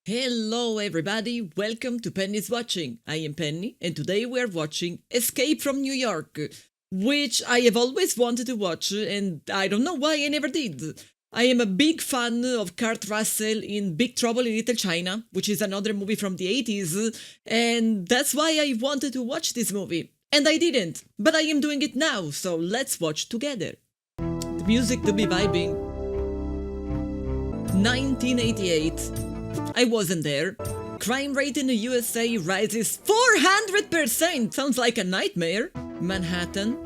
Hello everybody, welcome to Penny's Watching. I am Penny and today we are watching Escape from New York, which I have always wanted to watch and I don't know why I never did. I am a big fan of Kurt Russel in Big Trouble in Little China, which is another movie from the 80s, and that's why I wanted to watch this movie. And I didn't, but I am doing it now, so let's watch together. The music to be vibing. 1988. I wasn't there. Crime rate in the USA rises 400%! Sounds like a nightmare. Manhattan.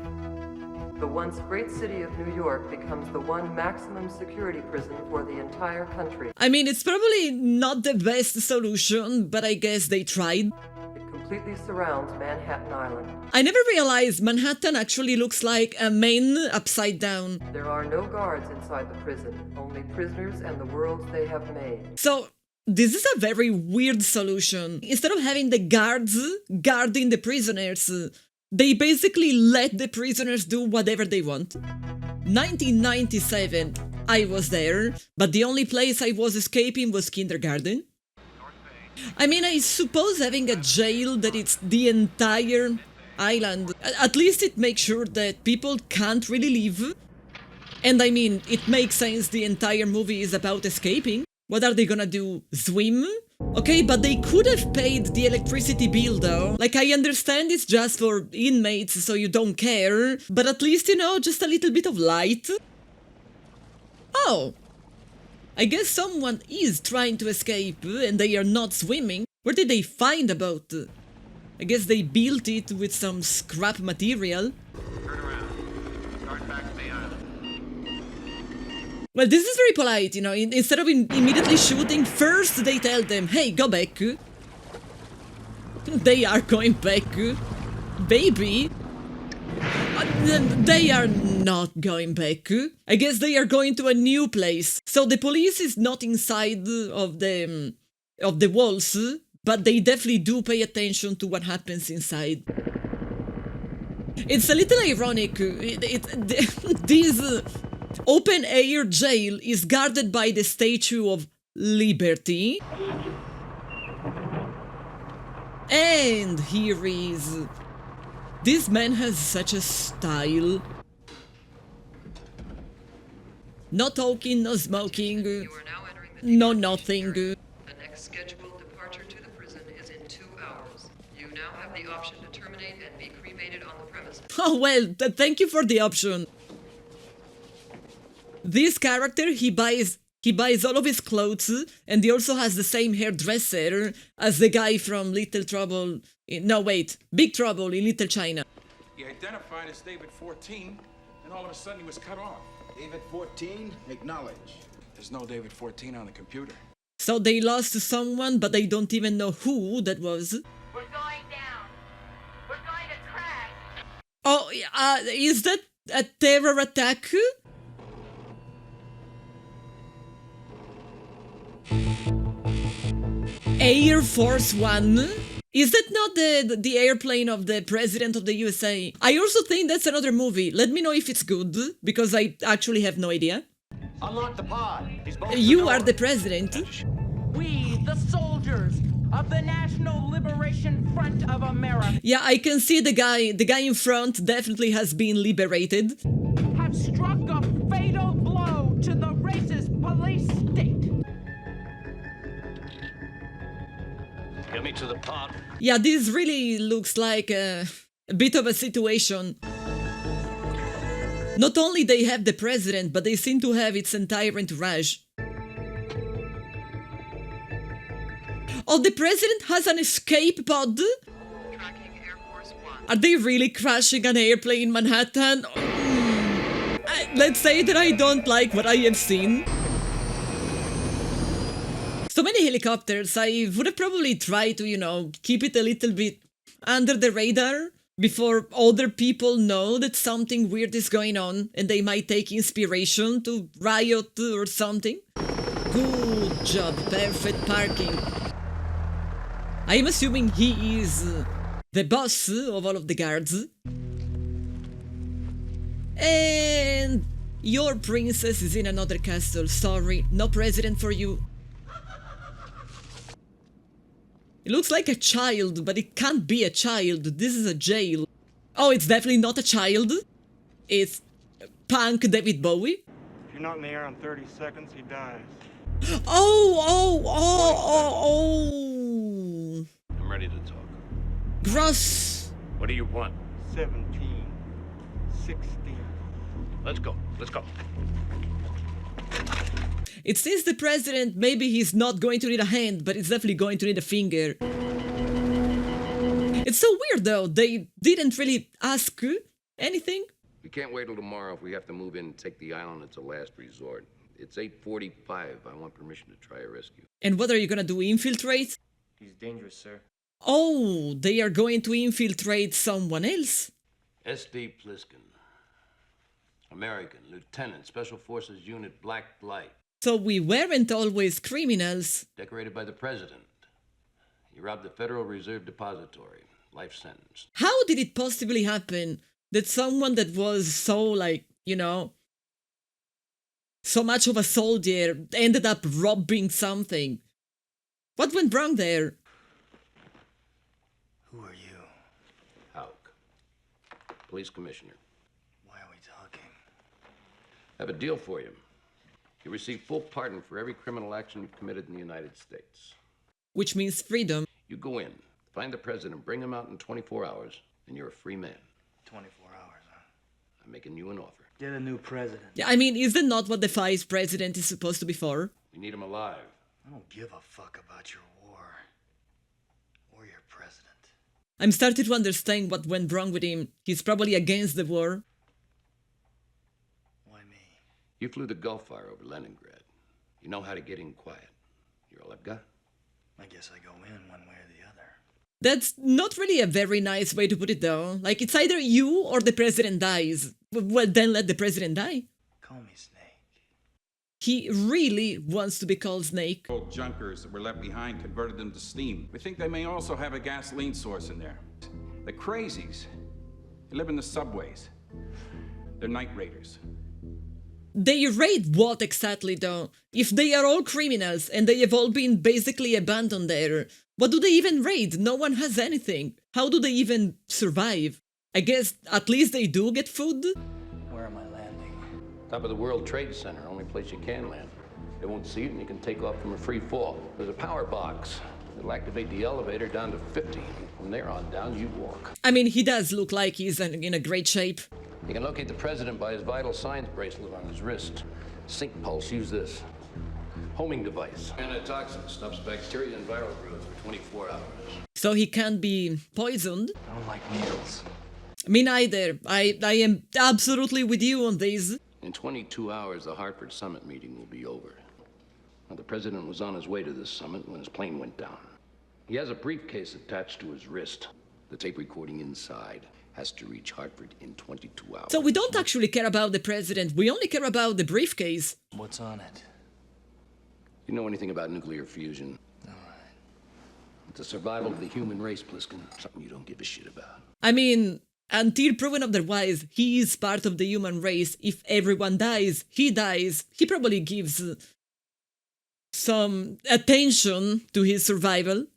The once great city of New York becomes the one maximum security prison for the entire country. I mean, it's probably not the best solution, but I guess they tried. It completely surrounds Manhattan Island. I never realized Manhattan actually looks like a main upside down. There are no guards inside the prison, only prisoners and the worlds they have made. So, this is a very weird solution. Instead of having the guards guarding the prisoners, they basically let the prisoners do whatever they want. 1997, I was there, but the only place I was escaping was kindergarten. I mean, I suppose having a jail that it's the entire island, at least it makes sure that people can't really leave. And I mean, it makes sense the entire movie is about escaping. What are they gonna do? Swim? Okay, but they could have paid the electricity bill though. Like, I understand it's just for inmates, so you don't care, but at least, you know, just a little bit of light. Oh! I guess someone is trying to escape and they are not swimming. Where did they find a boat? I guess they built it with some scrap material. Turn around. Start back to the island. Well, this is very polite, you know, instead of immediately shooting, first they tell them, hey, go back. They are going back. Baby. They are not going back. I guess they are going to a new place. So the police is not inside of the walls, but they definitely do pay attention to what happens inside. It's a little ironic. This open-air jail is guarded by the Statue of Liberty. And here is... This man has such a style. No talking, no smoking, You are now entering the no detention nothing. area. The next scheduled departure to the prison is in 2 hours. You now have the option to terminate and be cremated on the premises. Oh well, thank you for the option. This character, he buys all of his clothes, and he also has the same hairdresser as the guy from Little Trouble... Big Trouble in Little China. He identified as David 14, and all of a sudden he was cut off. David 14, acknowledge. There's no David 14 on the computer. So they lost someone, but they don't even know who that was. We're going down. We're going to crash. Oh, is that a terror attack? Air Force One? Is that not the airplane of the president of the USA? I also think that's another movie. Let me know if it's good, because I actually have no idea. Unlock the pod. He's bolted You the are door. the president. We, the soldiers of the National Liberation Front of America, Yeah, I can see the guy in front definitely has been liberated. have struck a fatal blow to the racist police state. Get me to the pod. Yeah, this really looks like a bit of a situation. Not only they have the president, but they seem to have its entire entourage. Oh, the president has an escape pod? Tracking Air Force One. Are they really crashing an airplane in Manhattan? Let's say that I don't like what I have seen. So many helicopters, I would have probably tried to, you know, keep it a little bit under the radar before other people know that something weird is going on and they might take inspiration to riot or something. Good job, perfect parking. I am assuming he is the boss of all of the guards. And your princess is in another castle. Sorry, no president for you. It looks like a child, but it can't be a child. This is a jail. Oh, it's definitely not a child. It's punk David Bowie. If you're not in the air in 30 seconds, he dies. Oh. I'm ready to talk. Gross. What do you want? 17. 16. Let's go. Let's go. It seems the president, maybe he's not going to need a hand, but he's definitely going to need a finger. It's so weird though, they didn't really ask anything. We can't wait till tomorrow. If we have to move in and take the island, it's a last resort. It's 8:45. I want permission to try a rescue. And what are you gonna do, infiltrate? He's dangerous, sir. Oh, they are going to infiltrate someone else? S.D. Pliskin. American, Lieutenant, Special Forces Unit Black Light. So we weren't always criminals. Decorated by the President. He robbed the Federal Reserve Depository. Life sentence. How did it possibly happen that someone that was so, like, you know, so much of a soldier ended up robbing something? What went wrong there? Who are you? Hauk. Police Commissioner. Why are we talking? I have a deal for you. You receive full pardon for every criminal action you've committed in the United States. Which means freedom. You go in, find the president, bring him out in 24 hours, and you're a free man. 24 hours, huh? I'm making you an offer. Get a new president. Yeah, I mean, is that not what the vice president is supposed to be for? We need him alive. I don't give a fuck about your war. Or your president. I'm starting to understand what went wrong with him. He's probably against the war. Why me? You flew the Gulf Fire over Leningrad. You know how to get in quiet. You're all I've got. I guess I go in one way or the other. That's not really a very nice way to put it, though. Like, it's either you or the president dies. Well, then let the president die. Call me Snake. He really wants to be called Snake. Old junkers that were left behind converted them to steam. We think they may also have a gasoline source in there. The crazies. They live in the subways. They're night raiders. They raid what exactly, though? If they are all criminals and they have all been basically abandoned there, what do they even raid? No one has anything. How do they even survive? I guess at least they do get food? Where am I landing? Top of the World Trade Center, only place you can land. They won't see it and you can take off from a free fall. There's a power box. It'll activate the elevator down to 50. From there on down, you walk. I mean, he does look like he's in a great shape. You can locate the president by his vital signs bracelet on his wrist. Sync pulse, use this. Homing device. Antitoxin, stops bacteria and viral growth for 24 hours. So he can't be poisoned. I don't like needles. Me neither. I am absolutely with you on this. In 22 hours, the Hartford summit meeting will be over. Now, the president was on his way to this summit when his plane went down. He has a briefcase attached to his wrist. The tape recording inside has to reach Hartford in 22 hours. So we don't actually care about the president, we only care about the briefcase. What's on it? You know anything about nuclear fusion? All right. It's the survival of the human race, Pliskin. Something you don't give a shit about. I mean, until proven otherwise, he is part of the human race. If everyone dies, he dies. He probably gives some attention to his survival.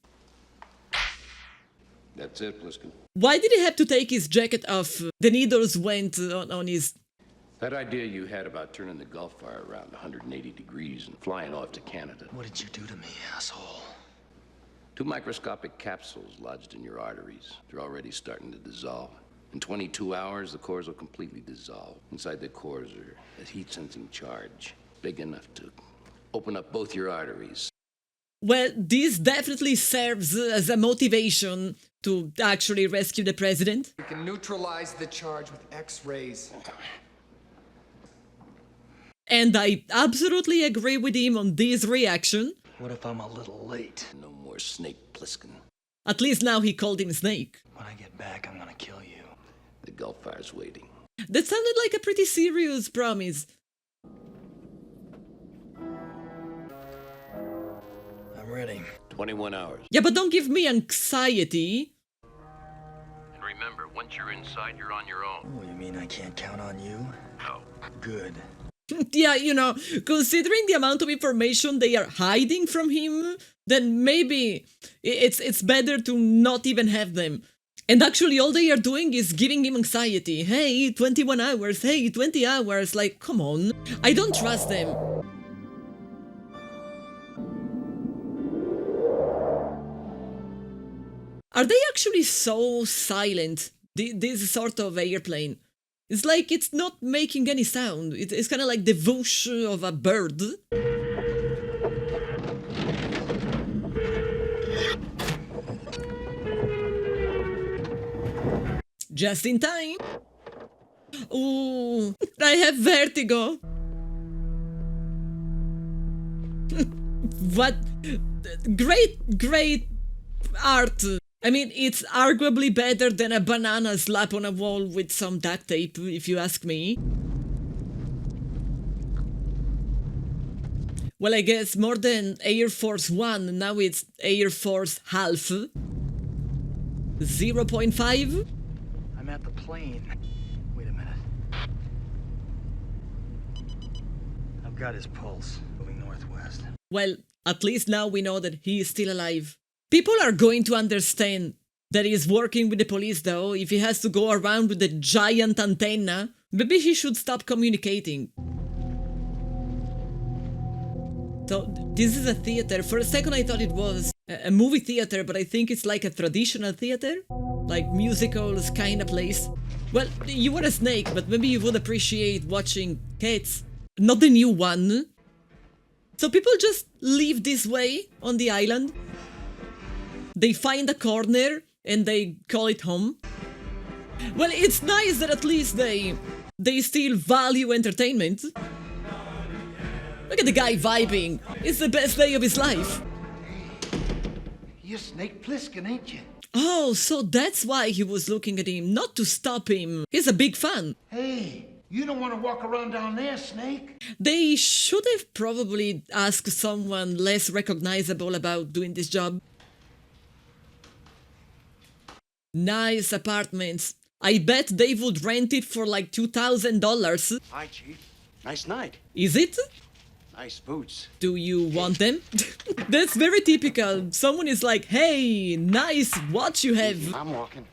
That's it, Pliskin. Why did he have to take his jacket off? The needles went on his... That idea you had about turning the Gulf Fire around 180 degrees and flying off to Canada. What did you do to me, asshole? 2 microscopic capsules lodged in your arteries. They're already starting to dissolve. In 22 hours, the cores will completely dissolve. Inside the cores are a heat-sensing charge, big enough to open up both your arteries. Well, this definitely serves as a motivation to actually rescue the president. We can neutralize the charge with X-rays. And I absolutely agree with him on this reaction. What if I'm a little late? No more Snake, Pliskin. At least now he called him Snake. When I get back, I'm gonna kill you. The Gulf Fire's waiting. That sounded like a pretty serious promise. I'm ready. 21 hours. Yeah, but don't give me anxiety. And remember, once you're inside, you're on your own. Oh, you mean I can't count on you? No. Good. Yeah, considering the amount of information they are hiding from him, then maybe it's better to not even have them. And actually all they are doing is giving him anxiety. Hey, 21 hours, hey, 20 hours, like, come on. I don't trust them. Are they actually so silent, this sort of airplane? It's like it's not making any sound. It's kind of like the whoosh of a bird. Just in time. Ooh, I have vertigo. What? Great art. I mean, it's arguably better than a banana slap on a wall with some duct tape, if you ask me. Well, I guess more than Air Force 1, now it's Air Force half. 0.5? I'm at the plane. Wait a minute. I've got his pulse, moving northwest. Well, at least now we know that he is still alive. People are going to understand that he's working with the police, though. If he has to go around with a giant antenna, maybe he should stop communicating. So, this is a theater. For a second I thought it was a movie theater, but I think it's like a traditional theater. Like musicals kind of place. Well, you were a snake, but maybe you would appreciate watching Cats. Not the new one. So people just live this way on the island. They find a corner and they call it home. Well, it's nice that at least they still value entertainment. Look at the guy vibing. It's the best day of his life. You're Snake Plissken, ain't you? Oh, so that's why he was looking at him, not to stop him. He's a big fan. Hey, you don't want to walk around down there, Snake. They should have probably asked someone less recognizable about doing this job. Nice apartments. I bet they would rent it for like $2,000. Hi, Chief. Nice night. Is it? Nice boots. Do you want them? That's very typical. Someone is like, hey, nice watch you have. I'm walking.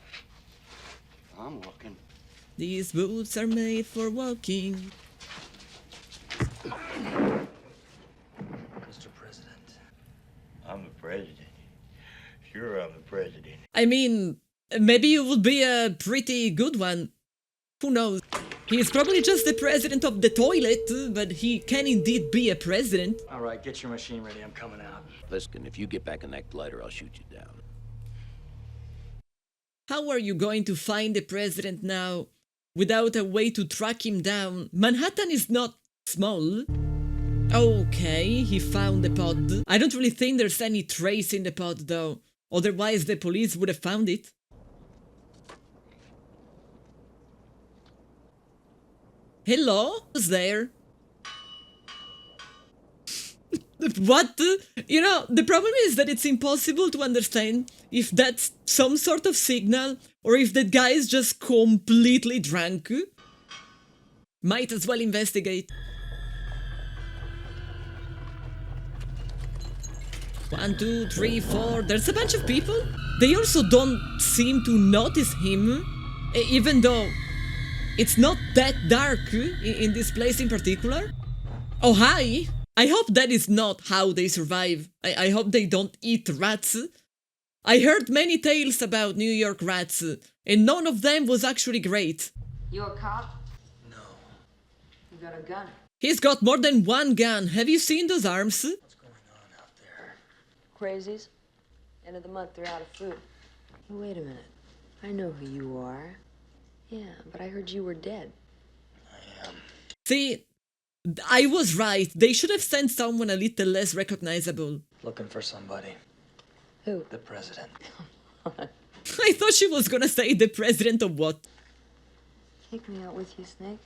These boots are made for walking. Mr. President. I'm the president. Sure, I'm the president. I mean, maybe you would be a pretty good one. Who knows? He's probably just the president of the toilet, but he can indeed be a president. All right, get your machine ready. I'm coming out. Pliskin, if you get back in that glider, I'll shoot you down. How are you going to find the president now without a way to track him down? Manhattan is not small. Okay, he found the pod. I don't really think there's any trace in the pod, though. Otherwise, the police would have found it. Hello? Who's there? What? You know, the problem is that it's impossible to understand if that's some sort of signal or if that guy is just completely drunk. Might as well investigate. 1, 2, 3, 4. There's a bunch of people. They also don't seem to notice him, even though it's not that dark in this place in particular. Oh, hi! I hope that is not how they survive. I hope they don't eat rats. I heard many tales about New York rats, and none of them was actually great. You a cop? No. You got a gun? He's got more than one gun. Have you seen those arms? What's going on out there? Crazies? End of the month, they're out of food. Wait a minute. I know who you are. Yeah, but I heard you were dead. I am. See, I was right. They should have sent someone a little less recognizable. Looking for somebody. Who? The president. I thought she was gonna say the president of what? Take me out with you, Snake.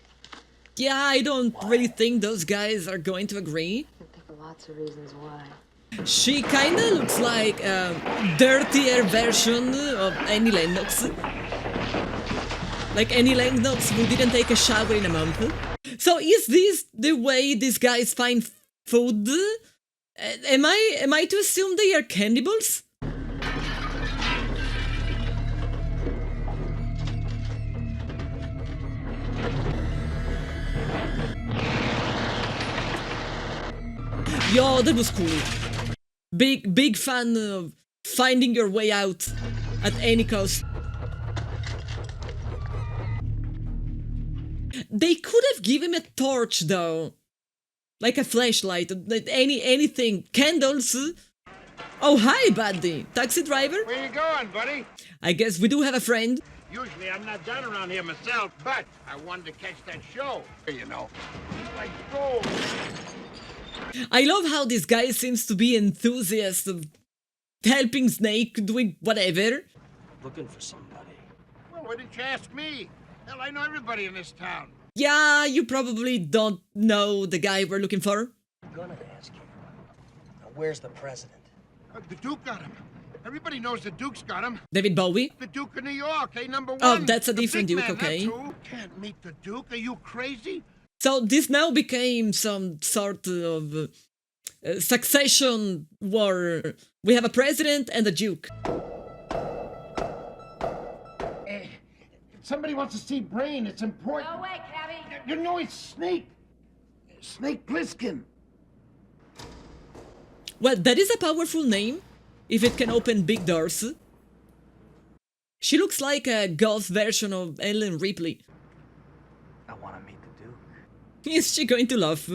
Yeah, I don't really think those guys are going to agree. I can think of lots of reasons why. She kinda looks like a dirtier version of Annie Lennox. Like Annie Lennox who didn't take a shower in a month. So is this the way these guys find food? Am I to assume they are cannibals? Yo, that was cool. Big fan of finding your way out at any cost. They could have given him a torch though. Like a flashlight, anything. Candles. Oh, hi, buddy. Taxi driver? Where you going, buddy? I guess we do have a friend. Usually I'm not down around here myself, but I wanted to catch that show, you know. It's like gold. I love how this guy seems to be enthusiast of helping Snake, doing whatever. Looking for somebody. Well, why didn't you ask me? Hell, I know everybody in this town. Yeah, you probably don't know the guy we're looking for. I'm gonna ask you. Now, where's the president? The Duke got him. Everybody knows the Duke's got him. David Bowie? The Duke of New York, #1. Oh, that's a The different big Duke, man, okay. that's who. Can't meet the Duke. Are you crazy? So this now became some sort of succession war. We have a president and a duke. Hey, if somebody wants to see Brain, it's important. No way, Cabby. You know it's Snake. Snake Plissken. Well, that is a powerful name, if it can open big doors. She looks like a goth version of Ellen Ripley. I want to meet the Duke. Is she going to laugh?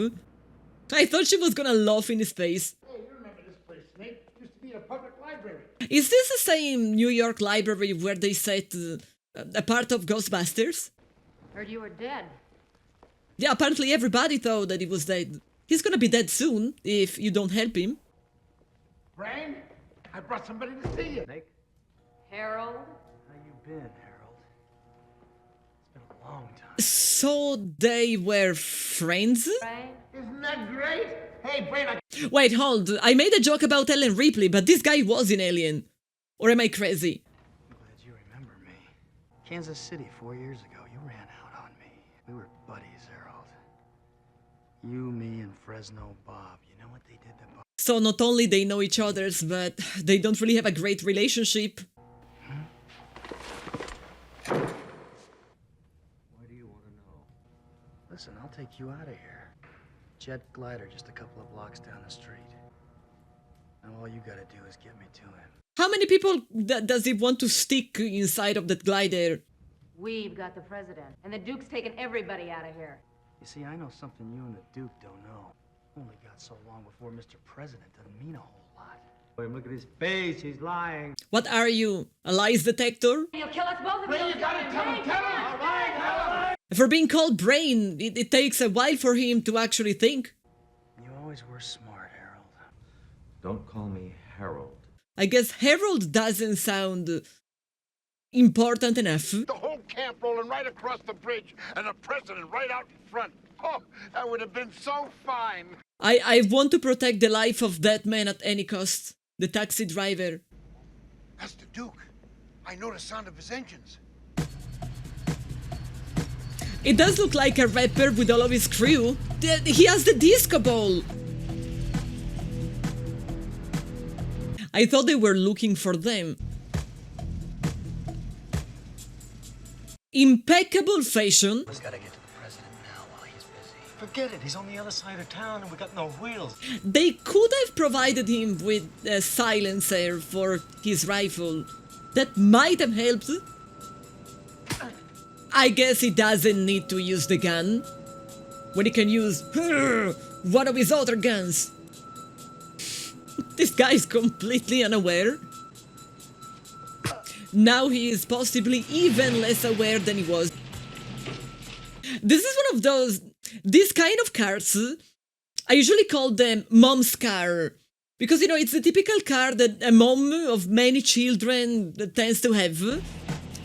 I thought she was gonna laugh in his face. Hey, you remember this place, Snake? Used to be a public library. Is this the same New York library where they set a part of Ghostbusters? Heard you were dead. Yeah, apparently everybody thought that he was dead. He's gonna be dead soon, if you don't help him. Brain, I brought somebody to see you. Snake? Harold? How you been, Harold? It's been a long time. So they were friends? Right? Isn't that great? Hey, Brain, Wait, hold. I made a joke about Ellen Ripley, but this guy was in Alien. Or am I crazy? I'm glad you remember me. Kansas City 4 years ago, you ran out on me. We were buddies, Harold. You, me, and Fresno Bob. You know what they did to Bob? So not only they know each other's, but they don't really have a great relationship. What do you want to know? Listen, I'll take you out of here. Jet glider just a couple of blocks down the street. Now all you gotta do is get me to him. How many people does he want to stick inside of that glider? We've got the president, and the Duke's taking everybody out of here. You see, I know something you and the Duke don't know. Only got so long before Mr. President doesn't mean a whole lot. Look at his face, he's lying. What are you, a lies detector? You'll kill us both of you. You gotta tell him, tell him. All right, tell him. For being called Brain, it takes a while for him to actually think. You always were smart, Harold. Don't call me Harold. I guess Harold doesn't sound important enough. The whole camp rolling right across the bridge, and the president right out in front. Oh, that would have been so fine. I want to protect the life of that man at any cost. The taxi driver. That's the Duke. I know the sound of his engines. It does look like a rapper with all of his crew. He has the disco ball. I thought they were looking for them. Impeccable fashion. Just gotta get to the president now while he's busy. Forget it, he's on the other side of town and we got no wheels. They could have provided him with a silencer for his rifle. That might have helped. I guess he doesn't need to use the gun when he can use one of his other guns. This guy is completely unaware. Now he is possibly even less aware than he was. This is one of those... This kind of cars, I usually call them mom's car. Because, you know, it's the typical car that a mom of many children tends to have.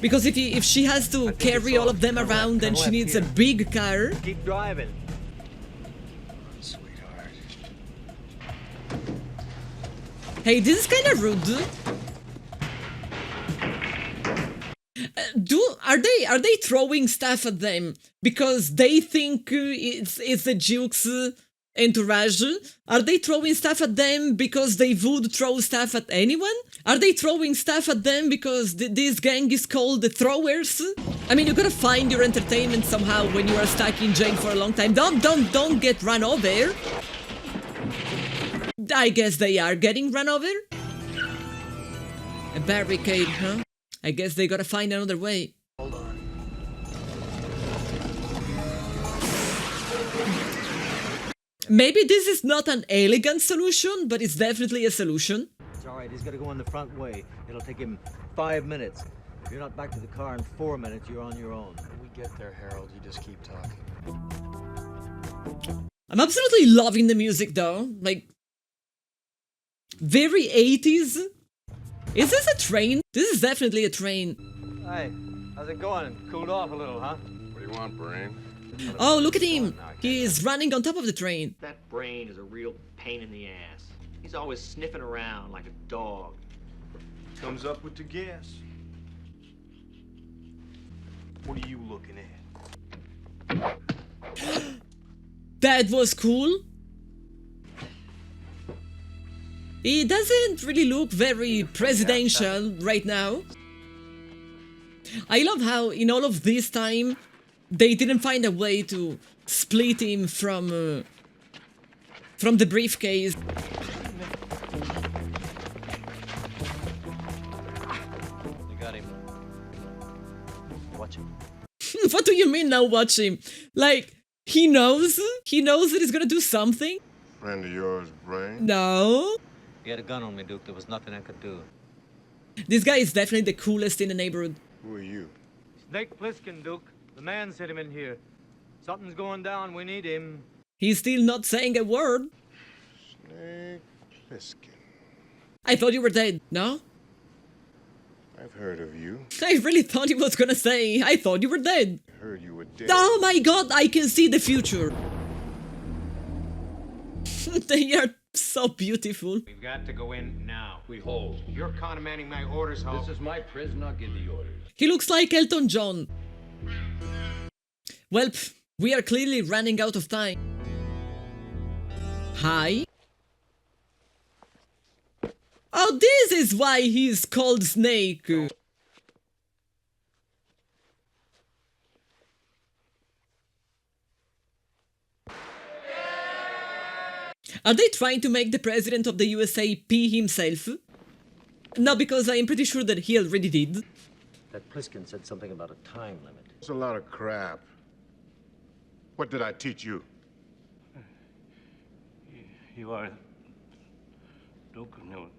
Because if she has to carry all of them around, then she needs a big car. Keep driving. Sweetheart. Hey, this is kind of rude. Are they throwing stuff at them? because they think it's the Duke's entourage? Are they throwing stuff at them because they would throw stuff at anyone? Are they throwing stuff at them because this gang is called the Throwers? I mean, you gotta find your entertainment somehow when you are stuck in jail for a long time. Don't get run over. I guess they are getting run over. A barricade, huh? I guess they gotta find another way. Hold on. Maybe this is not an elegant solution, but it's definitely a solution. It's all right. He's got to go in the front way. It'll take him 5 minutes. If you're not back to the car in 4 minutes, you're on your own. When we get there, Harold, you just keep talking. I'm absolutely loving the music though. Like, very 80s. Is this a train? This is definitely a train. Hey, how's it going? Cooled off a little, huh? What do you want, Brain? Oh, look at him. He is running on top of the train. That Brain is a real pain in the ass. He's always sniffing around like a dog. Comes up with the gas. What are you looking at? That was cool. He doesn't really look very presidential right now. I love how in all of this time they didn't find a way to split him from the briefcase. You got him. Watch him. What do you mean now watch him? Like, he knows that he's gonna do something? Friend of yours, Brain? No. He had a gun on me, Duke. There was nothing I could do. This guy is definitely the coolest in the neighborhood. Who are you? Snake Plissken, Duke. The man sent him in here. Something's going down. We need him. He's still not saying a word. Snake Plissken. I thought you were dead, no? I've heard of you. I really thought he was gonna say, I thought you were dead. I heard you were dead. Oh my god, I can see the future. They are so beautiful. We've got to go in now. We hold. You're countermanding my orders, Hulk. This is my prison. I'll give the orders. He looks like Elton John. Well, we are clearly running out of time. Hi? Oh, this is why he's called Snake. Are they trying to make the president of the USA pee himself? No, because I am pretty sure that he already did. That Pliskin said something about a time limit. It's a lot of crap. What did I teach you? You are Duke of New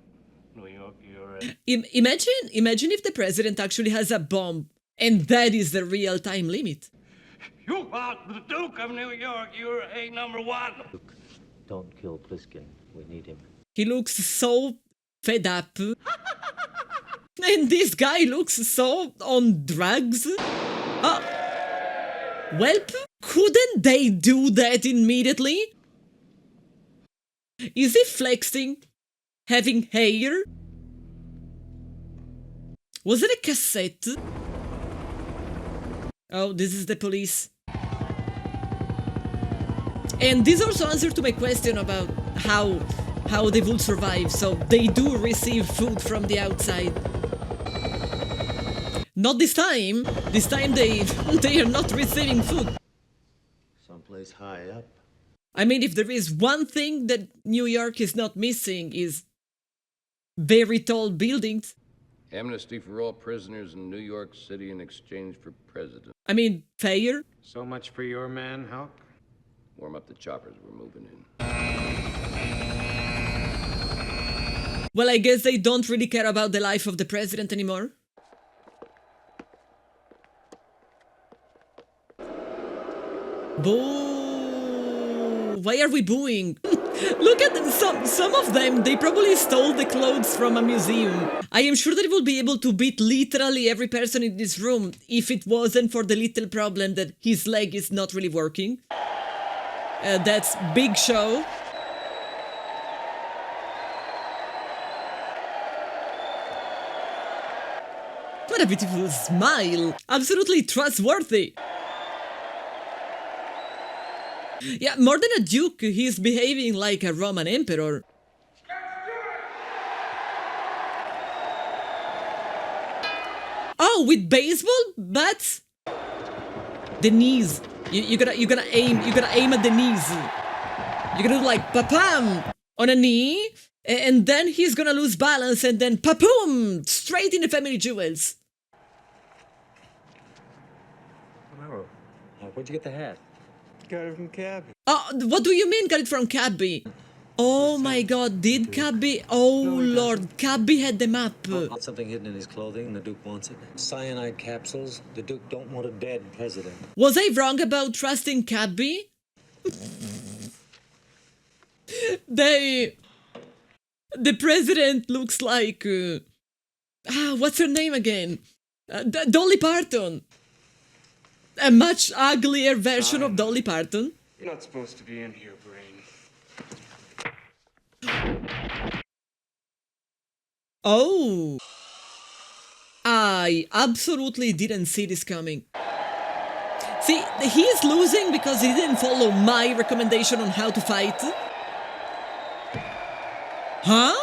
York. You're Imagine if the president actually has a bomb, and that is the real time limit. You are the Duke of New York. You're a number one. Duke, don't kill Pliskin. We need him. He looks so fed up. And this guy looks so on drugs. Welp, couldn't they do that immediately? Is he flexing? Having hair? Was it a cassette? Oh, this is the police. And this also answers to my question about how they would survive. So they do receive food from the outside. Not this time. This time they are not receiving food. Someplace high up. I mean, if there is one thing that New York is not missing is very tall buildings. Amnesty for all prisoners in New York City in exchange for president. I mean, fair. So much for your man, Hulk. Warm up the choppers. We're moving in. Well, I guess they don't really care about the life of the president anymore. Boo! Why are we booing? Look at them. Some of them, they probably stole the clothes from a museum. I am sure that it will be able to beat literally every person in this room if it wasn't for the little problem that his leg is not really working. That's Big Show. What a beautiful smile. Absolutely trustworthy. Yeah, more than a duke, he's behaving like a Roman emperor. Oh, with baseball bats? The knees. You're gonna aim at the knees. You're gonna do like pa-pam on a knee, and then he's gonna lose balance, and then pa-boom straight in the family jewels. Romero, where'd you get the hat? Got it from Cabby. Oh, what do you mean got it from Cabby? Oh my god, did Cabby? Oh lord, Cabby had the map. Got something hidden in his clothing, and the Duke wants it. Cyanide capsules. The Duke don't want a dead president. Was I wrong about trusting Cabby? The president looks like what's her name again? Dolly Parton. A much uglier version of Dolly Parton. You're not supposed to be in here, Brain. Oh. I absolutely didn't see this coming. See, he's losing because he didn't follow my recommendation on how to fight. Huh?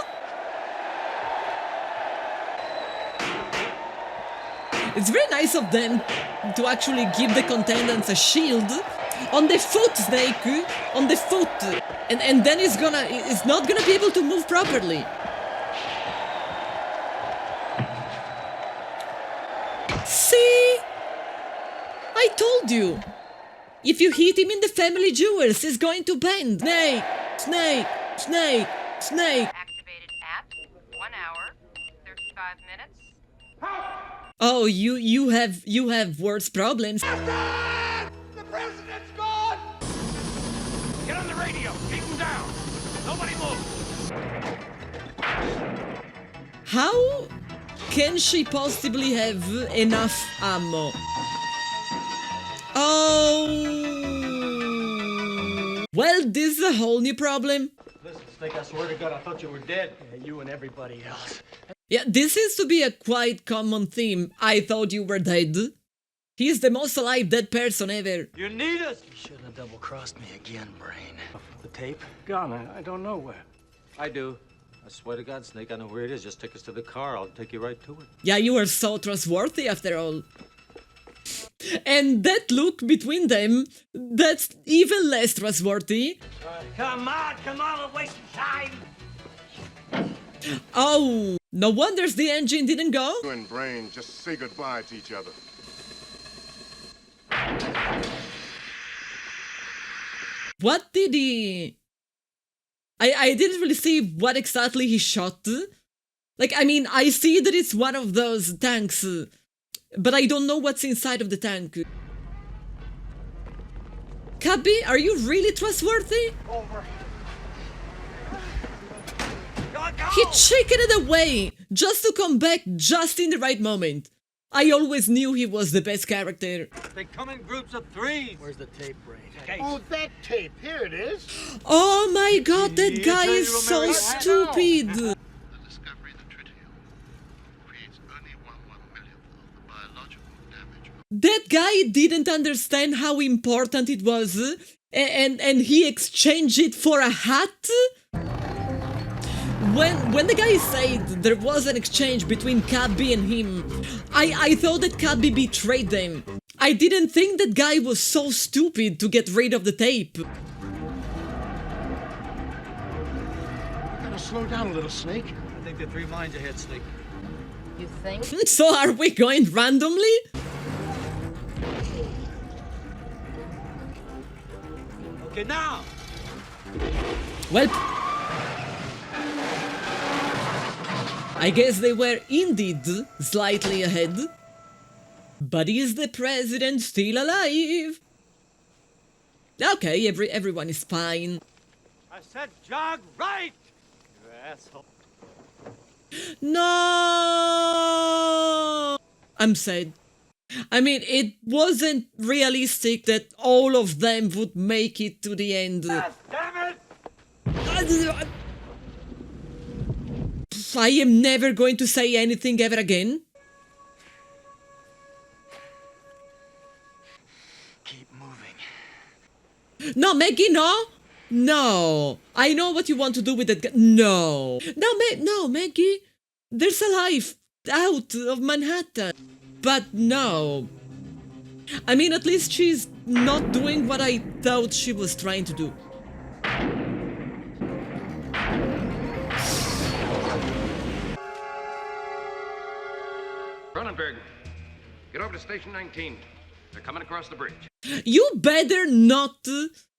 It's very nice of them to actually give the contendants a shield. On the foot, Snake! On the foot! And then it's not gonna be able to move properly. See? I told you! If you hit him in the family jewels, he's going to bend! Snake! Snake! Snake! Snake! Activated at 1 hour, 35 minutes. Oh, you have worse problems. The president's gone! Get on the radio! Keep him down! Nobody move! How can she possibly have enough ammo? Oh! Well, this is a whole new problem. Listen, Snake, I swear to God, I thought you were dead. Yeah, you and everybody else. Yeah, this seems to be a quite common theme. I thought you were dead. He's the most alive dead person ever. You need us! You shouldn't have double-crossed me again, Brain. The tape? Gone. I don't know where. I do. I swear to God, Snake, I know where it is. Just take us to the car. I'll take you right to it. Yeah, you are so trustworthy after all. And that look between them, that's even less trustworthy. Come on, we're wasting time. Oh, no wonder the engine didn't go. You and Brain just say goodbye to each other. What did he... I didn't really see what exactly he shot. Like, I mean, I see that it's one of those tanks, but I don't know what's inside of the tank. Cabby, are you really trustworthy? Over. He chickened it away just to come back just in the right moment. I always knew he was the best character. They come in groups of 3. Where's the tape, Brain? Oh, that tape. Here it is. Oh my god, that guy is so stupid. The discovery of the tritium creates only 1/1,000,000th of the biological damage. That guy didn't understand how important it was, and he exchanged it for a hat? When the guy said there was an exchange between Cabby and him, I thought that Cabby betrayed them. I didn't think that guy was so stupid to get rid of the tape. You gotta slow down a little, Snake. I think they're 3 miles ahead, Snake. You think? So are we going randomly? Okay, now! Well, I guess they were indeed slightly ahead. But is the president still alive? Okay, everyone is fine. I said jog right! You asshole. No! I'm sad. I mean, it wasn't realistic that all of them would make it to the end. Damn it! I am never going to say anything ever again. Keep moving. No, Maggie, no! No! I know what you want to do with that guy. No! No, Maggie! There's a life out of Manhattan. But no. I mean, at least she's not doing what I thought she was trying to do. Cronenberg, get over to Station 19. They're coming across the bridge. You better not.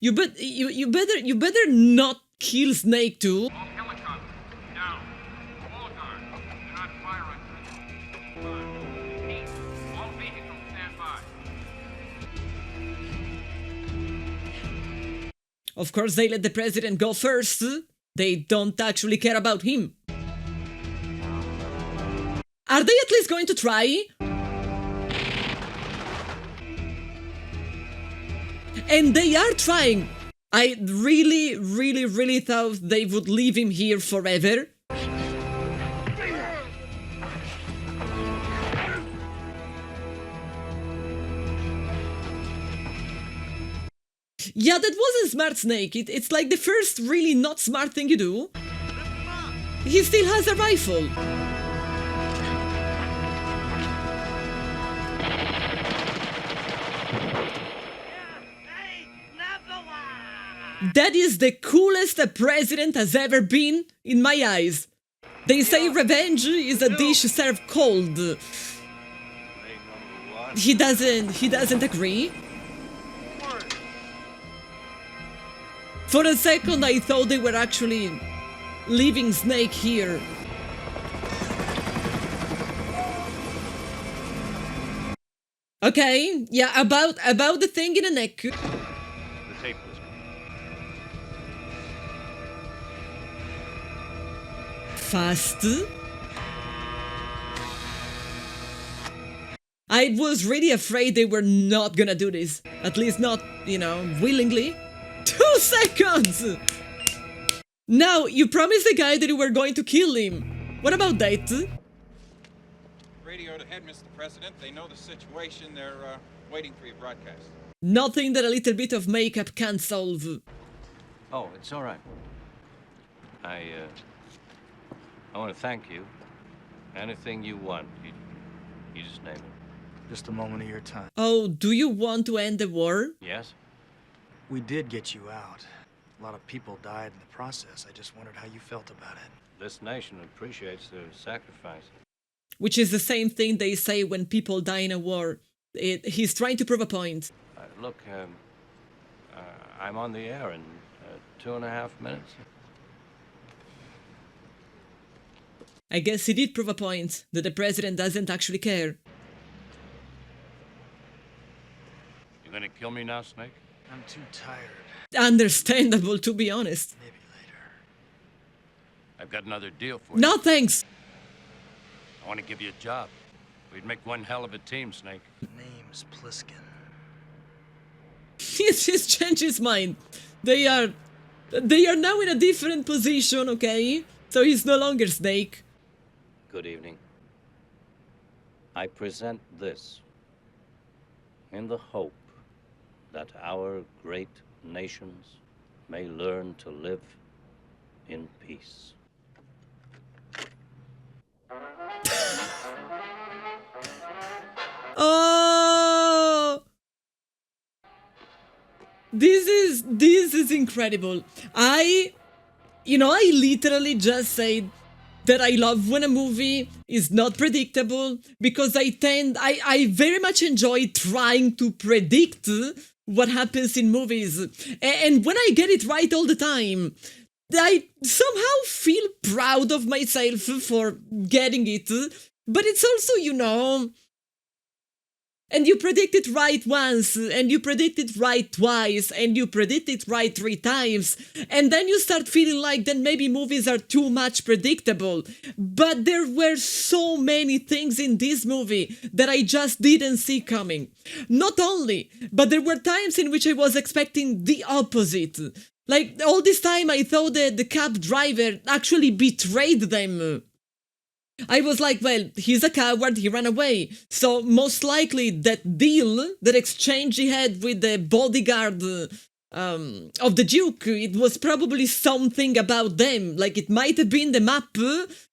You better not kill Snake too. Of course, they let the president go first. They don't actually care about him. Are they at least going to try? And they are trying. I really thought they would leave him here forever. Yeah, that wasn't smart, Snake. It's like the first really not smart thing you do. He still has a rifle. That is the coolest a president has ever been, in my eyes. They say revenge is a dish served cold. He doesn't agree. For a second I thought they were actually leaving Snake here. Okay, yeah, about the thing in the neck. The tape was Fast. I was really afraid they were not gonna do this. At least not, willingly. 2 seconds! Now, you promised the guy that you were going to kill him. What about that? Radioed ahead, Mr. President. They know the situation. They're waiting for your broadcast. Nothing that a little bit of makeup can't solve. Oh, it's all right. I want to thank you. Anything you want, you just name it. Just a moment of your time. Oh, do you want to end the war? Yes? We did get you out. A lot of people died in the process. I just wondered how you felt about it. This nation appreciates their sacrifice. Which is the same thing they say when people die in a war. He's trying to prove a point. Look, I'm on the air in 2.5 minutes. I guess he did prove a point that the president doesn't actually care. You gonna kill me now, Snake? I'm too tired. Understandable, to be honest. Maybe later. I've got another deal for you. No thanks! I want to give you a job. We'd make one hell of a team, Snake. Name's Pliskin. He's changed his mind. They are now in a different position, okay? So he's no longer Snake. Good evening. I present this in the hope that our great nations may learn to live in peace. Oh! This is incredible. I literally just said that I love when a movie is not predictable because I very much enjoy trying to predict what happens in movies. And when I get it right all the time, I somehow feel proud of myself for getting it. But it's also, and you predict it right once, and you predict it right twice, and you predict it right 3 times, and then you start feeling like then maybe movies are too much predictable. But there were so many things in this movie that I just didn't see coming. Not only, but there were times in which I was expecting the opposite. Like, all this time I thought that the cab driver actually betrayed them. I was like, well, he's a coward, he ran away. So most likely that deal, that exchange he had with the bodyguard of the Duke. It was probably something about them. Like, it might have been the map,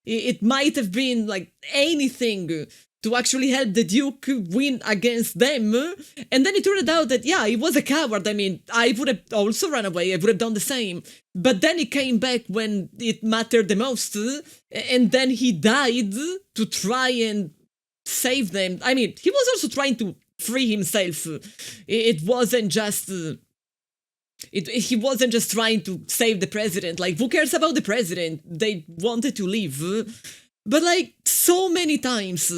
it might have been like anything to actually help the Duke win against them. And then it turned out that, yeah, he was a coward. I mean, I would have also run away. I would have done the same. But then he came back when it mattered the most. And then he died to try and save them. I mean, he was also trying to free himself. It wasn't just... he wasn't just trying to save the president. Like, who cares about the president? They wanted to leave. But, like, so many times...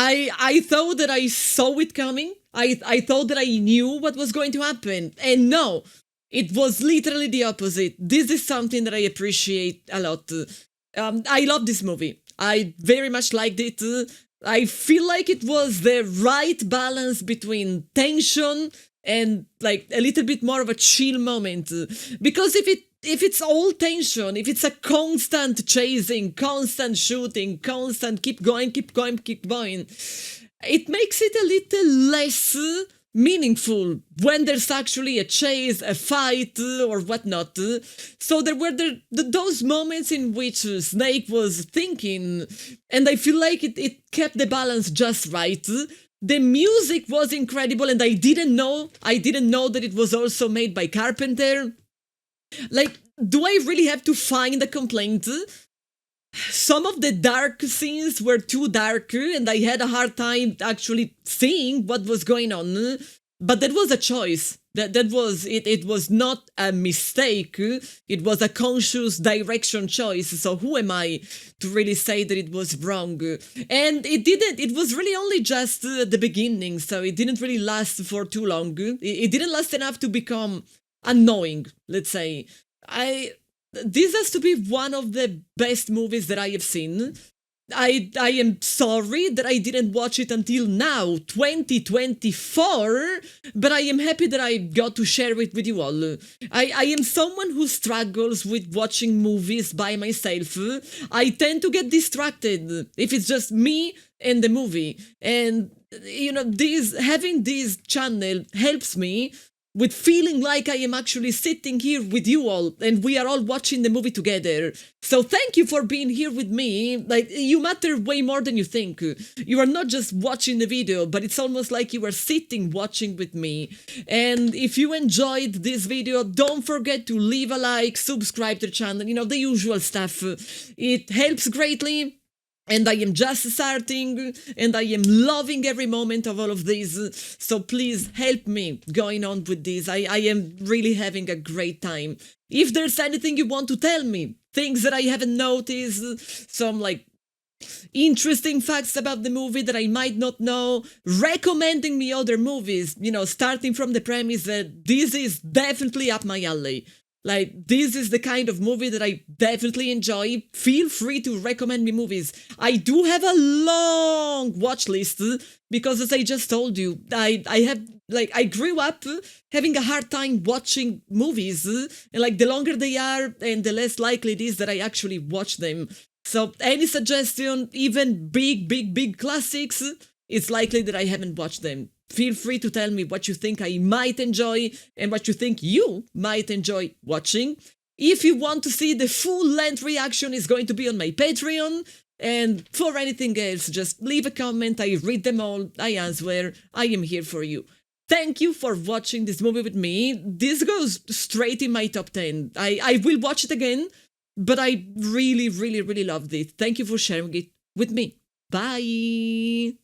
I thought that I saw it coming. I thought that I knew what was going to happen. And no, it was literally the opposite. This is something that I appreciate a lot. I love this movie. I very much liked it. I feel like it was the right balance between tension and like a little bit more of a chill moment. Because if it's all tension, if it's a constant chasing, constant shooting, constant keep going, it makes it a little less meaningful when there's actually a chase, a fight, or whatnot. So there were those moments in which Snake was thinking, and I feel like it kept the balance just right. The music was incredible, and I didn't know that it was also made by Carpenter. Like, do I really have to find a complaint? Some of the dark scenes were too dark, and I had a hard time actually seeing what was going on. But that was a choice. That was it. It was not a mistake. It was a conscious direction choice. So who am I to really say that it was wrong? And it didn't. It was really only just the beginning. So it didn't really last for too long. It didn't last enough to become annoying, let's say. This has to be one of the best movies that I have seen. I am sorry that I didn't watch it until now, 2024, but I am happy that I got to share it with you all. I am someone who struggles with watching movies by myself. I tend to get distracted if it's just me and the movie. And, you know, having this channel helps me with feeling like I am actually sitting here with you all and we are all watching the movie together. So thank you for being here with me. Like, you matter way more than you think. You are not just watching the video, but it's almost like you are sitting watching with me. And if you enjoyed this video, don't forget to leave a like, subscribe to the channel, you know, the usual stuff. It helps greatly. And I am just starting, and I am loving every moment of all of this. So please help me going on with this. I am really having a great time. If there's anything you want to tell me, things that I haven't noticed, some like interesting facts about the movie that I might not know, recommending me other movies, you know, starting from the premise that this is definitely up my alley. Like, this is the kind of movie that I definitely enjoy. Feel free to recommend me movies. I do have a long watch list because, as I just told you, I grew up having a hard time watching movies. And like, the longer they are and the less likely it is that I actually watch them. So any suggestion, even big classics, it's likely that I haven't watched them. Feel free to tell me what you think I might enjoy and what you think you might enjoy watching. If you want to see the full-length reaction, it's going to be on my Patreon. And for anything else, just leave a comment. I read them all. I answer. I am here for you. Thank you for watching this movie with me. This goes straight in my top 10. I will watch it again, but I really loved it. Thank you for sharing it with me. Bye!